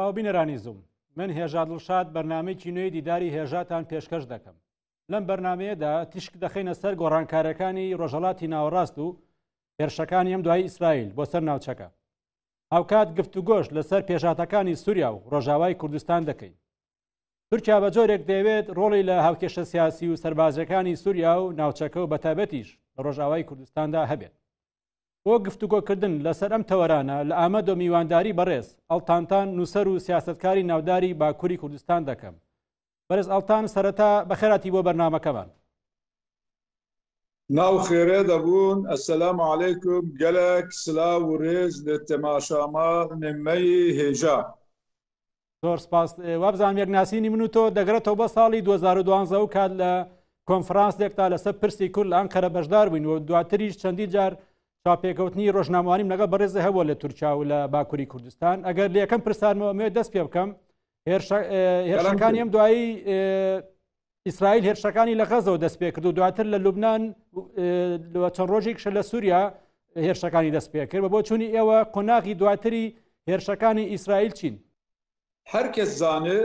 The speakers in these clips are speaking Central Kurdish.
بەڕێزانەوە بینەرانی زوم من هێژا دڵشاد بەرنامەیەکی نوێی دیداری هێژاتان پێشکەش دەکەم. لەم بەرنمەیەدا تیشک دەخینە سەر گۆڕانکارەکانی ڕۆژهەڵاتی ناوەڕاست و هێرشەکانی ئەم دوای ئیسرائیل بۆ سەر ناوچەکە. هاوکات گفتوگۆش لەسەر پێشاتەکانی سووریا و ڕۆژاوای کوردستان دەکەین. تورکیا بە جۆرێک دەیەوێت ڕۆڵی لە هاوکێشە سیاسی و سەربازەکانی سووریا و ناوچەکە و بەتایبەتیش لە ڕۆژاوای کوردستاندا هەبێت. بۆ گفتوگۆکردن لەسەر ئەم تەوەرانە لە ئامەد و میوانداری بەڕێز ئەڵتانتان نووسەر و سیاسەتکاری ناوداری باکووری کوردستان دەکەم. بەرز ئەڵتان سەرەتا بەخێراتی بۆ بەرنامەکەمان. ناو خێرێ دەبوون. ئەسەلام عەلەیکم، گەلێک سلااو و ڕێز لە تەماشاما نمەی هێژا. زۆر سپاس. وابزان یەکناسینی من و تۆ دەگرێتەوە بە ساڵی 2012 و کات لە کۆنفرانسێکتا لەسەر پرسی کورد لە ئەنقەرە بەشدار بووین و دواتریش چەندی جار چاپێکەوتنی ڕۆژنامەوانیم لەگەڵ بەڕێزە هەبووە لە تورکیا و لە باکووری کوردستان. ئەگەر لە یەکەم پرسانمەوە دەست پێ بکەم، هێرشەکانی ئەم دوایی ئیسرائیل هێرشەکانی لە غەزەوە دەست پێ کرد و دواتر لە لوبنان چەند ڕۆژێکش لە سووریا هێرشەکانی دەست پێ کرد. بۆ چوونی ئێوە قۆناغی دواتری هێرشەکانی ئیسرائیل چین؟ هەر کەس زانێ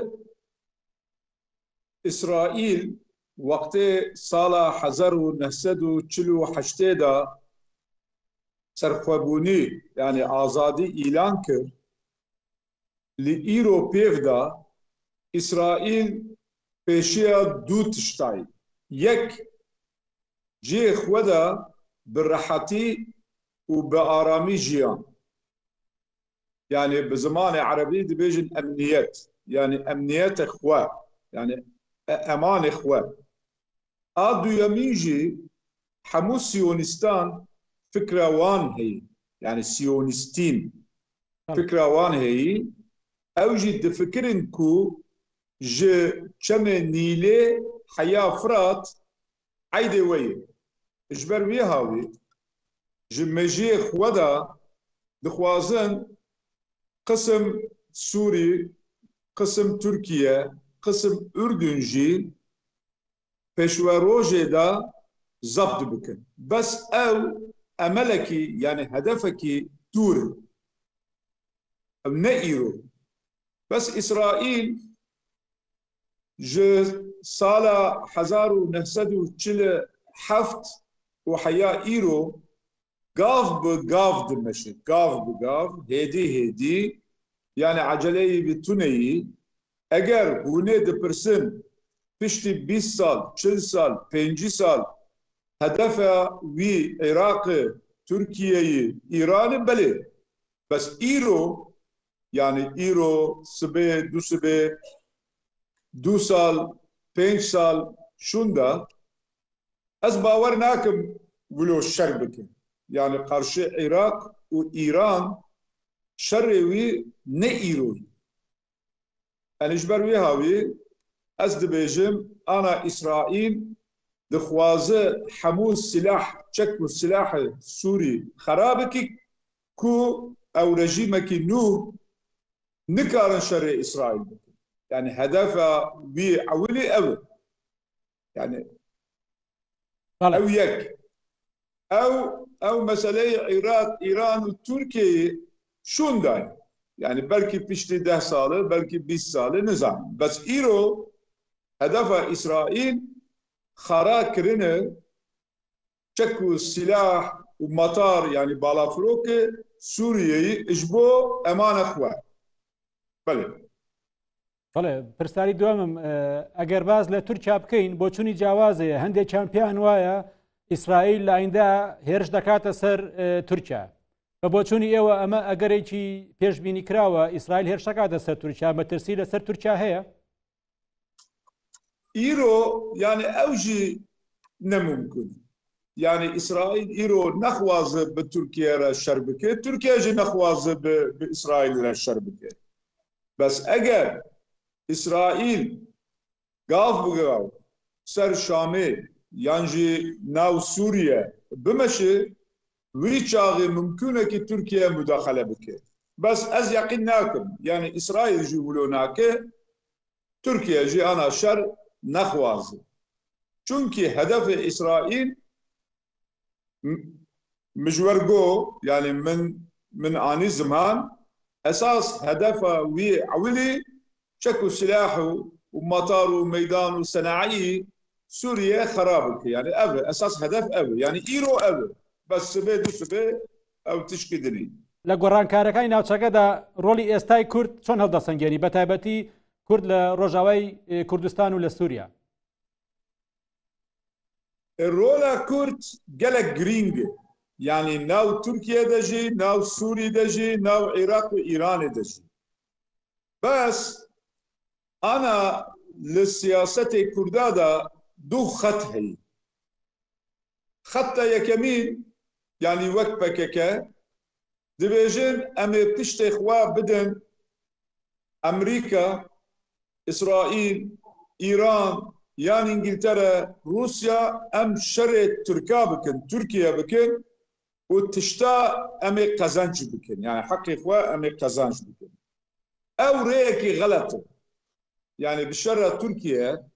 ئیسرائیل وەقتێ ساڵا 1948دا سەرخۆبوونی یعنی ئازادی ئیلان کرد. لە ئیرۆ پێودا ئیسرائیل پێشیە دوو تشتای: یەک جێ خۆدا بڕەحەتی و بە ئارامی ژیان، یعنی بە زمانی عەرەبی دەبێژن ئەمنیەت، یعنی ئەمنیەتە خوا، یعنی ئەمانی خوا. ئا دووەمی ژی هەموو سیۆنیستان فکرە وان هەیە، یعنی سیۆنیستین فکرە وان هەیە، ئەو ژی دەفکرن کو ji çemê Nîlê heya Firat eydê we ye. Ji ber wê havî ji mejiyê xwe de dixwazin qism Sûrî, qism Tirkiye, qism Ürdün jî pêşwerojê de zabt bikin. Bes ew emelekî yani hedefekî dûr ew ne îro. Bes İsraîl ji sala 1947 û heya îro gav bi gav dimeşe, gav bi gav, hêdî hêdî, yani eceleyî bi tuneyî. Eger hûnê dipirsin piştî 20 sal, 40 sal, 50 sal hedefa wî Iraqê, Tirkiyeyê, Îranê belê. Bes îro yani îro sibê du sibê 2 sal 5 sal şunda ez bawer nakim wilo şer bikin. Yani karşı Irak û İran şerê wî ne îroyî. Yani ji ber wê havî ez dibêjim ana İsraîl dixwaze hemû silah çek û silahê Sûrî xera bikî ku ew rejîmekî nû nikarin şerê İsraîl bikin. Yani hedefa wî ewilî ew yani ew yek ew meseleyê Iraq, İran û Tirkiyeyê şunda yani belkî piştî 10 salê belkî 20 salê nizanim. Bes îro hedefa İsraîl xera kirine çek û silah û matar yani balafirokê Sûriyeyê ji bo emana xwe. Belê. بەڵێ پرسیاری دوامم ئەگەر باز لە تورکیا بکەین بۆ چوونی جیاوازەیە هەندێکیان پێیان وایە ئیسرائیل لە ئایندا هێرش دەکاتە سەر تورکیا بە بۆ چوونی ئێوە ئەمە ئەگەرێکی پێشبینی کراوە ئیسرائیل هێرشەکاتە سەر تورکیا مەترسی لەسەر تورکیا هەیە؟ ئیرۆ یعنی ئەو ژی نەممکن، یعنی ئیسرائیل ئیرۆ نەخوازە بە تورکیا رە شەر بکێت، تورکیا ژی نەخوازە بە ئیسرائیل رە شەر بکێت. بەس ئەگەر İsrail gav bigav ser Şamê yan jî nav Sûriye bimeşe wî çaxê mümkün e ki Tirkiye müdaxele bike. Bes ez yaqîn nakim yani İsrail jî wilo nake, Tirkiye jî ana şer nexwaze. Çünkü hedefê İsrail mijwergo yani min anî ziman اساس هدفه وعولي شكو سلاح ومطار وميدان وصناعي سوريا خرابك يعني أبل اساس هدف أبل يعني ايرو أبل بس سبي دو سبي او تشكدني لە گۆڕانکارەکانی ناوچەکەدا ڕۆلی ئێستای کورد چۆن هەڵدەسەنگێنی بە تایبەتی کورد لە ڕۆژاوای کوردستان و لە سووریا؟ الرولا كورد قالك جرينج يعني ناو تركيا دجي ناو سوري دجي ناو عراق وإيران دجي بس أنا للسياسة كردادا دو خط هي خط يكمين يعني وكبكك دبيجن أمي بتشتخوا بدن أمريكا إسرائيل إيران يعني إنجلترا روسيا أم شر تركيا بكن تركيا بكن وتشتا أمي قزانج بكن يعني حق إخوة أمي قزانج بكن أو ريكي غلط يعني بشرة تركيا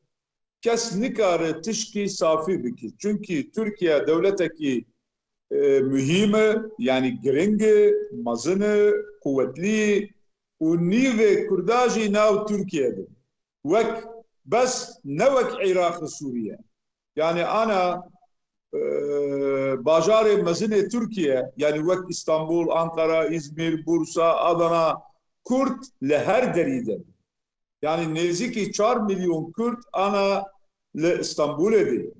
كس نكار تشكي صافي بكي چونكي تركيا دولتك مهمة يعني جرينجة مزنة قوتلي ونيفي كرداجي ناو تركيا دي وك بس نوك عراق سوريا يعني أنا باجار مزنة تركيا يعني وك إسطنبول أنقرة إزمير بورصة أدنا كرد لهر دريدة يعني نزيكي 4 مليون كرد أنا لإسطنبول دي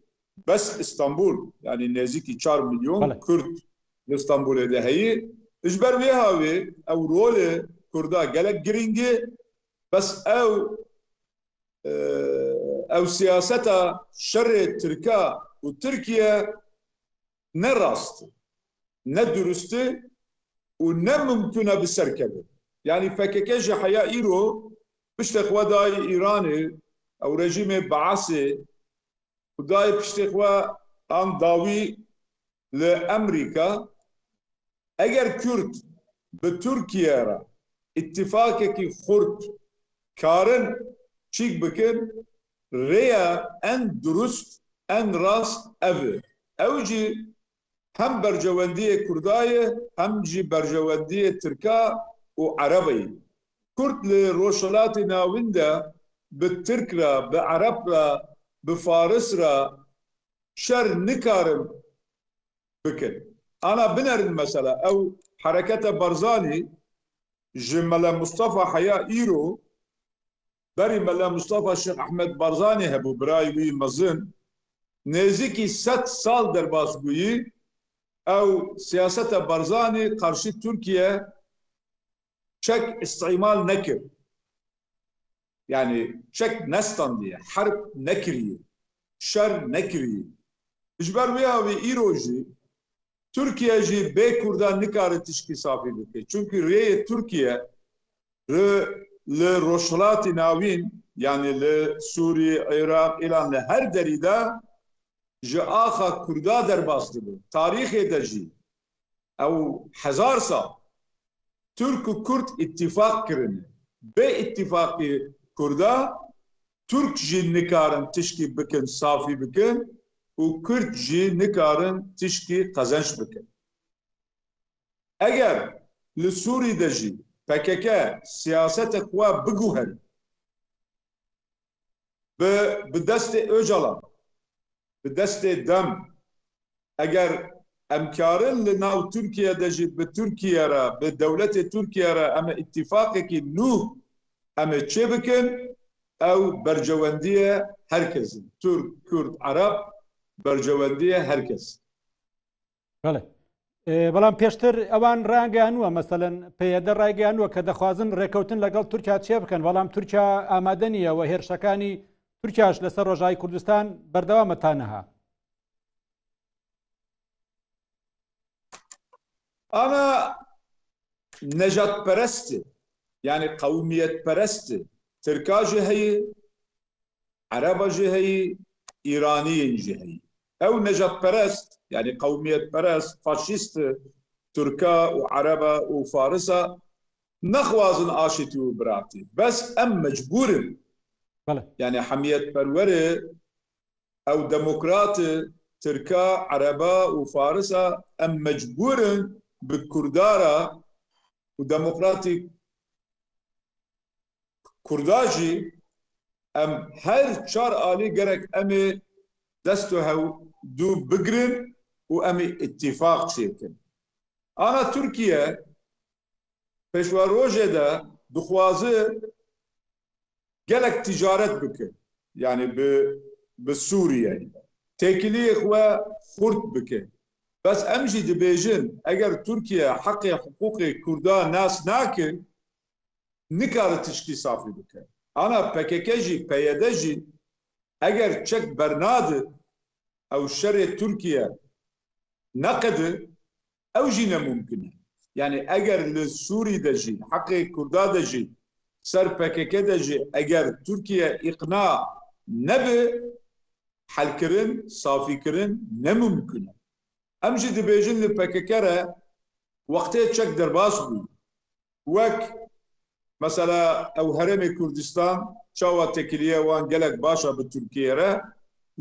بس إسطنبول يعني نزيكي 4 مليون كرد لإسطنبول دي هي إجبر بيها أو رول كردا جالك جرينجي بس أو سياسة شر تركيا وتركيا نراست ندرست ونممكن بالسركبة يعني فككجي حياة إيرو بشتخوا داي إيراني أو رجيم بعثي وداي بشتخوا عن داوي لأمريكا أجر كرد بتركيا اتفاقك خرد كارن چیک بکن ریا ان درست ان راست او جی هم برجواندی کردای هم جی برجواندی ترکا و عربی کرد لروشلات ناونده بالترك را بعرب را بفارس را شر نكارم بكن انا بنرن مثلا او حركة برزاني جمال مصطفى حياة ايرو بري ملا مصطفى الشيخ احمد برزاني هبو برايوي مزن نزيكي 7 سال در باسبويي او سياسة برزاني قرشي تركيا شك استعمال نكر يعني شك نستندية حرب نكرية شر نكرية اجبر ويها ايروجي تركيا جي بي كردان نكار تشكي صافي بكي چونكي ري تركيا لروشلات ناوين يعني لسوري عراق إيران لهر دريدا جي آخا كردا درباس دبو تاريخي دجي أو 1000 سال ترك و كرد اتفاق كرن باتفاق كردا ترك جي نكارن تشكي بكن صافي بكن و كرد جي نكارن تشكي قزنش بكن اگر لسوري دجي PKK siyasete kuva biguher bi destê Öcalan bi destê dem eger emkarin li nav Tirkiye de jî bi Tirkiye re bi dewletê Tirkiye re em ittifaqekî nû em çê bikin ew bercewendiye herkesin Türk, Kürt, Arab bercewendiye herkes. بەڵام پێشتر ئەوان ڕاگەیانووە مەسەلەن پەیەدە ڕایگەیانووە کە دەخوازن ڕێکەوتن لەگەڵ تورکیا چێ بکەن بەڵام تورکیا ئامادە نییە و هێرشەکانی تورکیاش لەسەر ڕۆژاوی کوردستان بەردەوامە تا نەها. أنا نجات برستي يعني قومية برستي تركاجي هي عربجي هي إيراني هي أو نجات برست يعني قومية برست فاشيست تركا وعربة وفارسة نخوازن آشتي وبراتي بس أم مجبورن يعني حمية بروري أو ديمقراط تركا عربة وفارسة أم مجبورن بالكردارة وديمقراطي کورداژی ئەم هەر چار ئالی گەرەک ئەمێ دەست و هەوردوو بگرن و ئەمێ ئیتیفاق چێکن. ئانا تورکیە پێشوا ڕۆژێدا دخوازە gelek ticaret bike yani bi Sûriye tekiliyê xwe xurt bike bes em jî dibêjin eger Tirkiye heqê hiqûqê Kurdan nas nake nikare tiştî safî bike. Ana PKK jî PYD jî eger çek bernadê ew şerê Tirkiye neqede ew jî nemumkin e. Yani eger li Sûrî de jî heqê Kurda de jî سر PKK de jî eger Tirkiye iqna nebe helkirin, safîkirin nemumkin e. Em jî dibêjin li PKK re wextê çek derbas bû. Wek mesela ew Herêmê Kurdistan çawa tekiliye wan gelek baş e bi Tirkiye re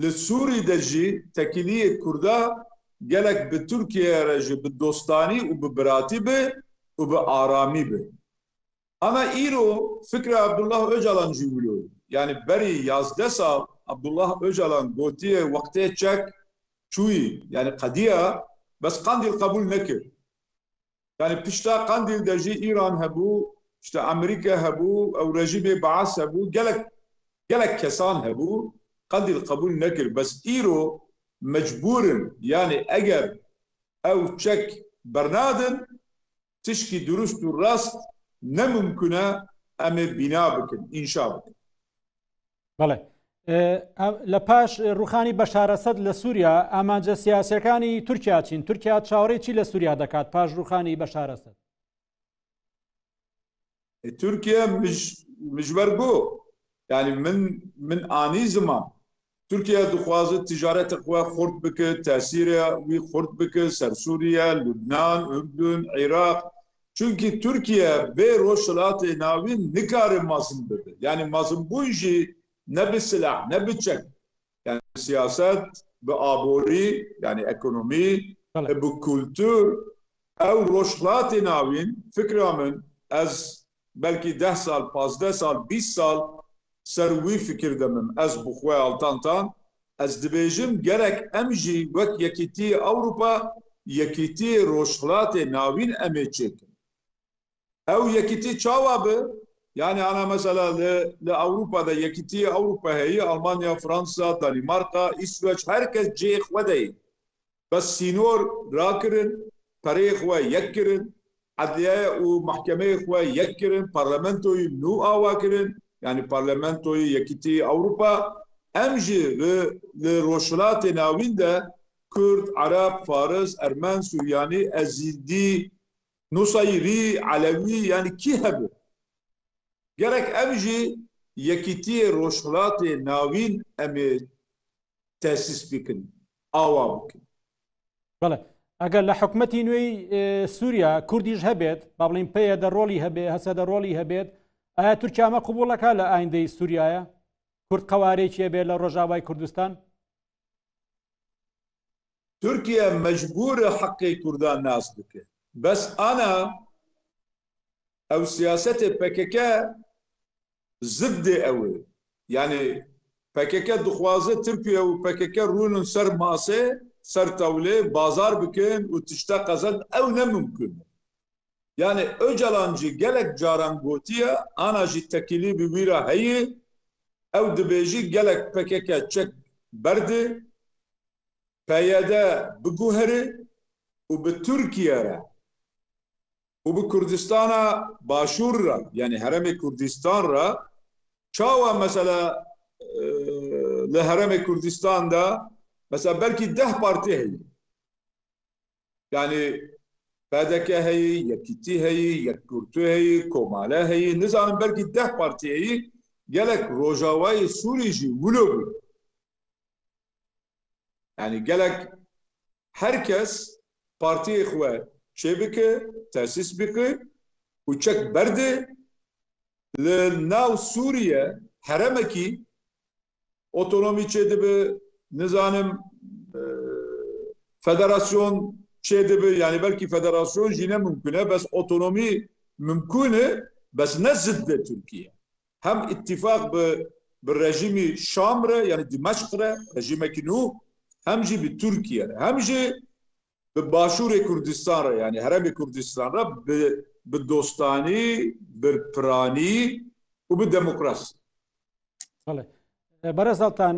li Sûrî de jî tekiliyê Kurda gelek bi Tirkiye re jî bi dostanî û bi biratî be û bi aramî be. Ama îro fikra Abdullah Öcalan jî wilo. Yani berî 11 sal Abdullah Öcalan gotiye wextê çek çûyî yani qediya bes Qandîl qebûl nekir. Yani pişta Qandîl de jî İran hebû, işte Amerîka hebû, ew rejîmê Baas hebû, gelek kesan hebû, Qandîl qebûl nekir. Bes îro mecbûrin yani eger ew çek bernadin tişkî durust û rast nemumkune em ê bîna bikin, înşa bikin. بەڵێ لە پاش ڕوخانی بەشار ئەسەد لە سووریا ئامانجە سیاسیەکانی تورکیا چین؟ تورکیا چاوەڕێی لە سووریا دەکات پاش ڕوخانی بەشار ئەسەد؟ تورکیا مجبەر بوو yani min anî ziman Tirkiye dixwaze ticareta xwe xurt bike, tesîrê wî xurt bike ser Sûriye, Lubnan, Ürdün, Iraq. Çünkü Türkiye bê rojhilatê navîn nikare mezin bibe. Yani mezinbûn jî ne bi silah, ne bi çek. Yani siyaset, bi aborî, yani ekonomî, bi kultur, ew rojhilatê navîn fikra min ez belkî 10 sal, 15 sal, 20 sal ser wî fikir de min ez bi xwe altantan ez dibêjim gerek em jî wek Yekîtiyê Ewropa, Yekîtiyê rojhilatê navîn em ê çêkin. Ew yekîtî çawa be yani ana mesela li Avrupa'da Yekîtiyê Ewropa heye Almanya, Fransa, Danimarka, İsveç herkes cê xwe de ye. Bes sînor rakirin, perê xwe yek kirin, edliye û mahkemeyê xwe yek kirin, parlamentoyê nû ava kirin yani parlamentoyê Yekîtiyê Ewropa em jî li rojhilatê navîn de Kurd, Arab, Faris, Ermen, Suryanî, Ezîdî, Nusayri, Alevi yani kî hebe? Gerek em jî Yekîtiyê rojhilatê navîn em ê tesis bikin, awa bikin. بەڵێ ئەگەر لە حکومەتی نوێی سووریا کوردیش هەبێت با بڵین پێیەدە ڕۆڵی هەبێت هەسەدە ڕۆڵی هەبێت ئایا تورکیا ئەمە قبوڵەکە لە ئایندەی سووریایە کورد قەوارێکی هەبێت لە ڕۆژاوای کوردستان؟ Türkiye mecbûr e heqê Kurdan nas bike. Bes ana ew siyasetê PKK ziddê ew ê. Yani PKK dixwaze Tirkiye û PKK rûnin ser masê, ser tewlê, bazar bikin û tişta qezan ew nemumkin. Yani Öcalan jî gelek caran gotiye ana jî tekilî bi wî re heye ew dibêjî gelek PKK çek berdê PYD biguherê û bi Tirkiye re û bi Kurdistana Başûr re yani Herêmê Kurdistan re çawa mesela li Herêmê Kurdistan da mesela belkî 10 partî heye. Yani PDK heye, Yekîtî heye, Yekkurtû heye, Komale heye, nizanim belkî 10 partî heye gelek Rojavayê Sûrî jî wilo bû. Yani gelek herkes partiyê xwe çê bike, tesis bike û çek berdê li nav Sûriye heremekî otonomî çê dibe, nizanim federasyon çê dibe yani belkî federasyon jî ne mümkün e bes otonomî mümkün e bes ne zidde Tirkiye. هم اتفاق بالرجيم شامرة يعني دمشق رجيم كنو هم جي بتركيا هم جي بباشور كردستان يعني هرم كردستان بالدوستاني بالبراني وبالديمقراطي. بەرەزەڵتان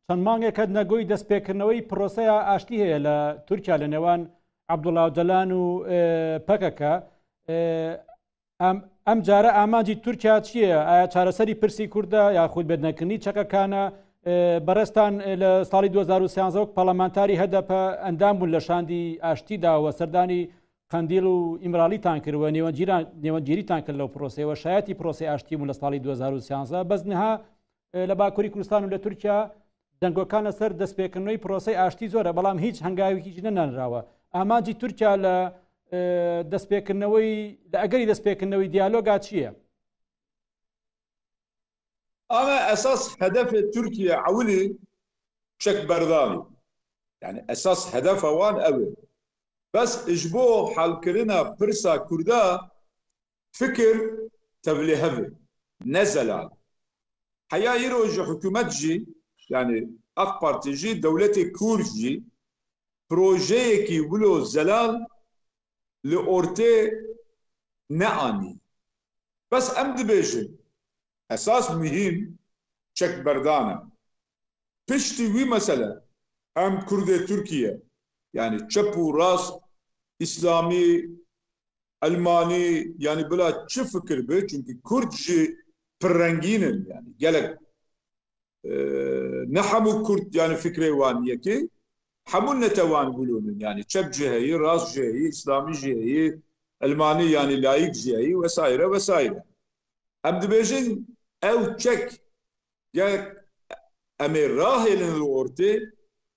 چەند مانگێک نەگۆی دەستپێکردنەوەی پرۆسەیە ئاشتی هەیە لە تورکیا لە نێوان عەبدوڵڵا ئۆجەلان و پەکەکە. ئەم جارە ئامانجی تورکیا چییە؟ ئایا چارەسەری پرسی کووردە یاخود بێدنەکردنی چەکەکانە؟ بەڕێستان لە ساڵی 2013 پەرلەمانتاری هەدەپە ئەندام بوون لە شاندی ئاشتیدا و سەردانی قەندیڵ و ئیمرالیتان کردوە نێوەنگیریتان کرد لەو پرۆسەیەوە شایەتی پرۆسی ئاشتی بوون لە ساڵی 2013 بەزنها لە باکووری کوردستان و لە تورکیا دەنگۆکان لەسەر دەستپێکردنەوەی پرۆسەی ئاشتی زۆرە بەڵام هیچ هەنگاوێکیش نەنانراوە. ئامانجی تورکیا لە دەستپێکردنەوەی لە ئەگەری دەستپێکردنەوەی دیالۆگا چییە؟ أنا أساس هدف تركيا عولي شك برداني يعني أساس هدف وان أول بس إجبو حال كرنا برسا كردا فكر تبليهبه نزل حيا يروج حكومت جي يعني أك بارتي جي دولة كورد جي بروجيه كي ولو زلال لأورتي نعاني بس أمد بيجي أساس مهم شك بردانة بشتي وي مثلا هم كرد تركيا يعني تشبو راس إسلامي ألماني يعني بلا تش فكر به چونكي كرد جي برنجينن يعني قالك نحمو كرد يعني فكرة وان يكي حمول نتوان بلون يعني تشب جهي راس جهي إسلامي جهي ألماني يعني لايك جهي وسائر وسائر أم دبيجن أو تشك جاك أمير راهل الأورتي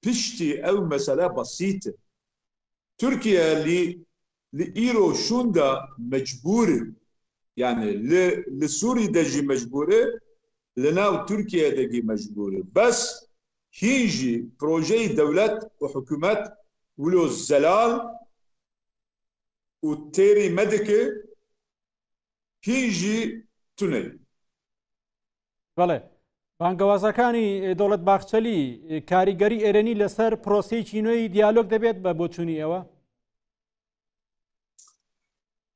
بشتي أو مسألة بسيطة تركيا لإيرو شوندا مجبور يعني لسوري دجي مجبورة لناو تركيا دجي مجبورة بس هيجي بروجي دولة وحكومات ولو الزلال وتيري مدكة هيجي توني بەڵێ بانگەوازەکانی دەوڵەت باخچەلی کاریگەری ئێرەنی لەسەر پرۆسەیەکی نوێی دیالۆگ دەبێت بە بۆچوونی ئەوە؟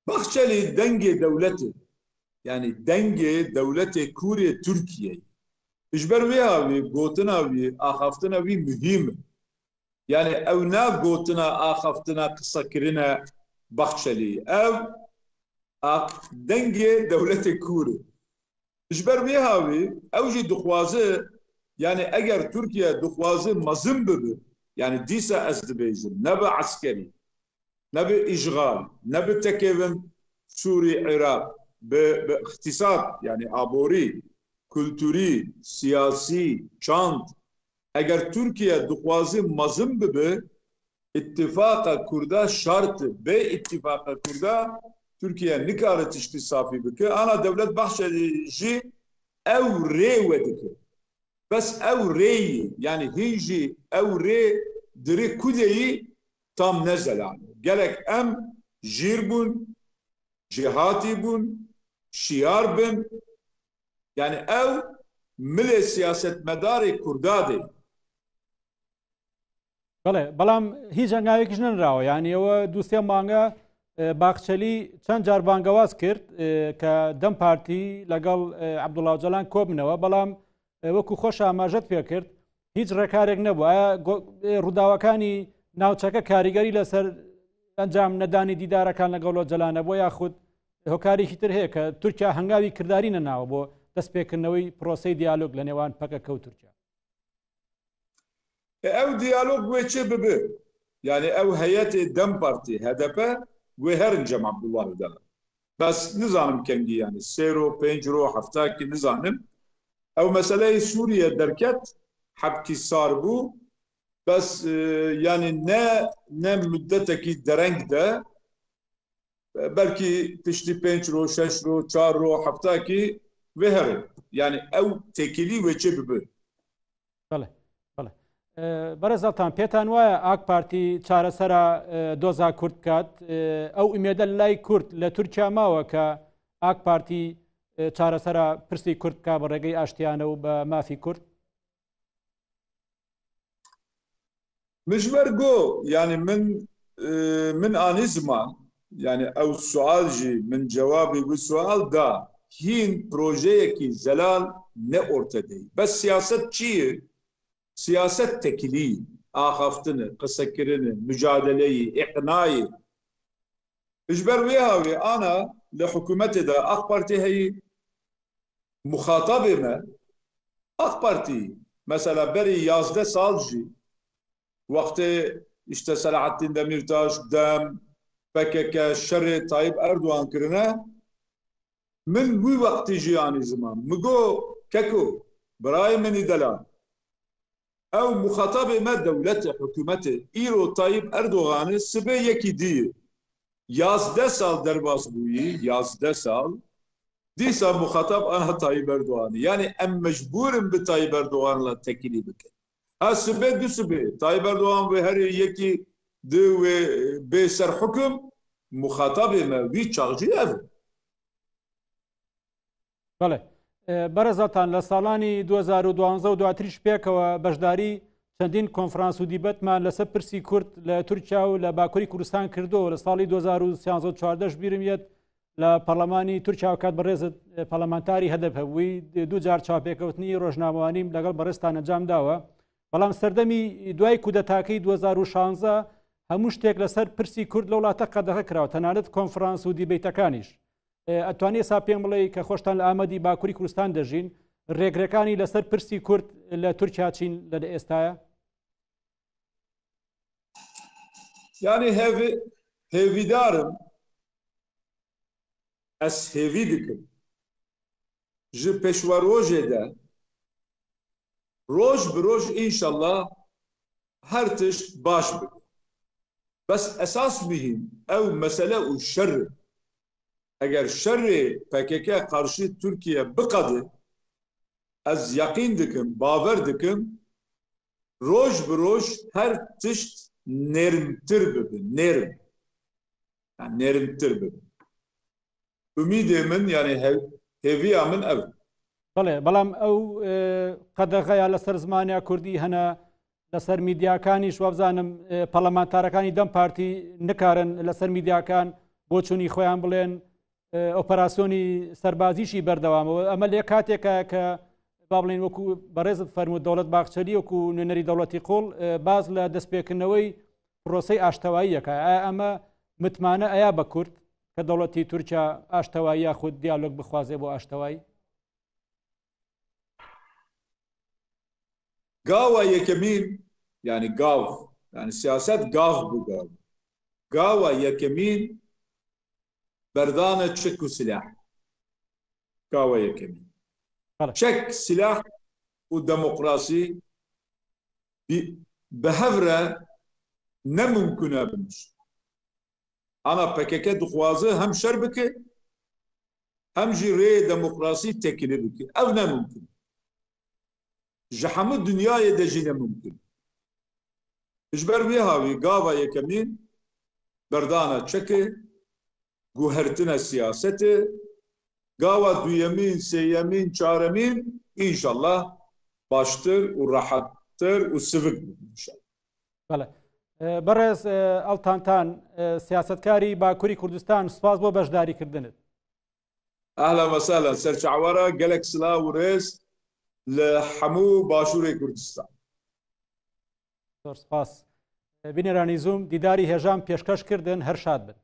باخچەلی دەنگێ دەولەتێ يعني دەنگێ دەولەتێ کوورێ تورکیەی ژبەر وێ هاوێ گۆتنا وێ ئاخافتنە وی مهمە يعني ئەو ناگۆتنە ئاخافتنە قسەکردنە باخچەلی ئەو دەنگێ دەولەتێ کوورێ جبر بيهاوي اوجي دخوازه يعني اگر تركيا دخوازه مزن ببه يعني ديسا أذربيجان نبى عسكري نبى اشغال نبى تكيفن سوري عراق باقتصاد يعني عبوري كولتوري سياسي شانت اگر تركيا دخوازه مزن ببه اتفاق كردا شرط باتفاق كردا تركيا نكارت تشتي صافي بك انا دولة بحشة جي او ري ودك بس او ري يعني هيجي او ري دري كودي تام نزل عنه قالك ام جيربون جهاتي بون شيار بن يعني او ملي سياسة مداري كردادي بەڵام هیچ هەنگاوێکیش نەنراوە یعنی ئەوە دووسێ مانگە باخچەلی چەند جار بانگەواز کرد کە دەم پارتی لەگەڵ عەبدوڵڵا ئۆجەلان کۆبنەوە بەڵام وەکو خۆش ئاماژەت پێ کرد هیچ ڕێکارێک نەبوو. ئایا ڕووداوەکانی ناوچەکە کاریگەری لەسەر ئەنجام نەدانی دیدارەکان لەگەڵ ئۆجەلانە بۆ یاخود هۆکارێکی تر هەیە کە تورکیا هەنگاوی کردداری نەناوە بۆ دەستپێکردنەوەی پرۆسەی دیالۆگ لە نێوان پەکەکە و تورکیا؟ او ديالوج ويتشي ببه يعني او هيئه دم بارتي هدفه وهرنجم عبد الله دلا بس نظام كنجي يعني سيرو بينجرو حفتاكي نظام او مساله سوريا دركت حبكي صار بو بس يعني نا مدتك درنج ده بلكي تشتي بينجرو ششرو چارو حفتاكي وهرن يعني او تكيلي ويتشي ببه بەرەزەڵتان پێتان وایە ئاک پارتی چارەسەرە دۆزا کورد کات ئەو ئومێدە لای کورد لە تورکیا ماوە کە ئاک پارتی چارەسەرە پرسی کورد بکا بە ڕێگەی ئاشتیانە و بە مافی کورد؟ مژبەر گۆ یعنی من ئانی زمان یعنی ئەو سوال جی من جوابی بو سوال دا هین پرۆژەیەکی زەلال نەئۆرتەدەی بەس سیاست چییە؟ سیاست تەکیلی ئاخافتنە قسەکردنە مجادلەیی ئیقنایی مژبەر وێ هاوێ ئانا لە حکوومەتێدا ئاق پارتی هەیە مخاطبێ me AK Parti mesela beri 11 sal jî wextê işte Selahattin Demirtaş dem PKK şerê Tayyip Erdoğan kirine min wî wextî jî anî ziman min got keko birayê min ê delal ew muxatabê me dewletê hikûmetê îro Tayyip Erdoğanê sibê yekî dîye 11 sal derbas bûyî 11 sal dîsa muxatab ana Tayyip Erdoğanê yani em mecbûrin bi Tayyip Erdoğanla tekilî bikin ha sibê du sibê Tayyip Erdoğan ve herî yekî di wê bê serhukm muxatabê me wî çaxcî ev بەڵێ بەرەزاتان لە ساڵانی 2012 و دواتریش پێکەوە بەشداری چەندین کۆنفرانس و دیبەتمان لەسەر پرسی کورد لە تورکیا و لە باکووری کوردستان کردەوە لە ساڵی 2013 بیرم لە پەرلەمانی تورکیا و کات بەڕێزت پەرلەمانتاری هەدەف هەبووی دوو جار چاپێکەوتنی ڕۆژنامەوانیم لەگەڵ بەڕێستان ئەنجام داوە بەڵام سەردەمی دوای کودەتاکەی 2016 هەموو شتێک لەسەر پرسی کورد لە وڵاتە قەدەغە کراوە تەنانەت کۆنفرانس و دیبیتەکانیش ئەتوانێ سا پێم بڵێ کە خۆشتان لە ئامەدی باکووری کوردستان دەژین ڕێگرەکانی لەسەر پرسی کورد لە تورکیا چین لە ئێستاە yani hêvîdarim ez hêvî dikim ji pêşwerojê de roj bi roj înşallah her tişt baş bike bes esas mihîm ew mesele û şerr eger şerrê PKK qarşî Tirkiye biqede ez yaqîn dikim bawer dikim roj bi roj her tişt nêrmtir bibe nêrm yani nêrmtir bibe ümîdê min yani hêviya min ev بەڵێ بەڵام ئەو قەدەغەیە لەسەر زمانیا کوردی هەنا لەسەر میدیاکانیش وابزانم پەرلەمانتارەکانی دەم پارتی نکارن لەسەر میدیاکان بۆ چوونی خۆیان بڵێن ئۆپەراسیۆنی سەربازیشی بەردەوامەوە ئەمە لێ کاتێکە کە با بڵێن وەکو بەڕێزت فەرمووت دەوڵەت باخچەری وەکو نوێنەری دەوڵەتی قوڵ باز لە دەستپێکردنەوەی پرۆسەی ئاشتەواییەکە ئەمە متمانە ئەیا بە کورد کە دەوڵەتی تورکیا ئاشتەوایی یاخود دیالۆگ بخوازێ بۆ ئاشتەوایی gawa yekemîn yani gav yani siyaset gav bu gav gawa yekemîn berdana çek û silah gawa yekemîn çek silah û demokrasî bi hev re nemumkûn e bimiş ana PKK dixwaze hem şer bike hem jî rê demokrasî tekilî bike ev nemumkûn ji hemû dunyayê de jî nemumkûn ji ber wê havî gava yekemîn berdana çekê guhertina siyasetê gava duyemîn sêyemîn çaremîn înşallah baştir û rehettir û sivik بەڵێ بەڕێز ئەڵتانتان سیاستکاری باکووری کوردستان سوپاس بۆ بەشداریکردنت ئەهلا وەسەهلا سەرچاوەرە gelek silav û rêz li hemû başûrê Kurdistan زۆر سپاس بینێرانی زوم دیداری هێژان پێشکەش کردن هەر شاد بن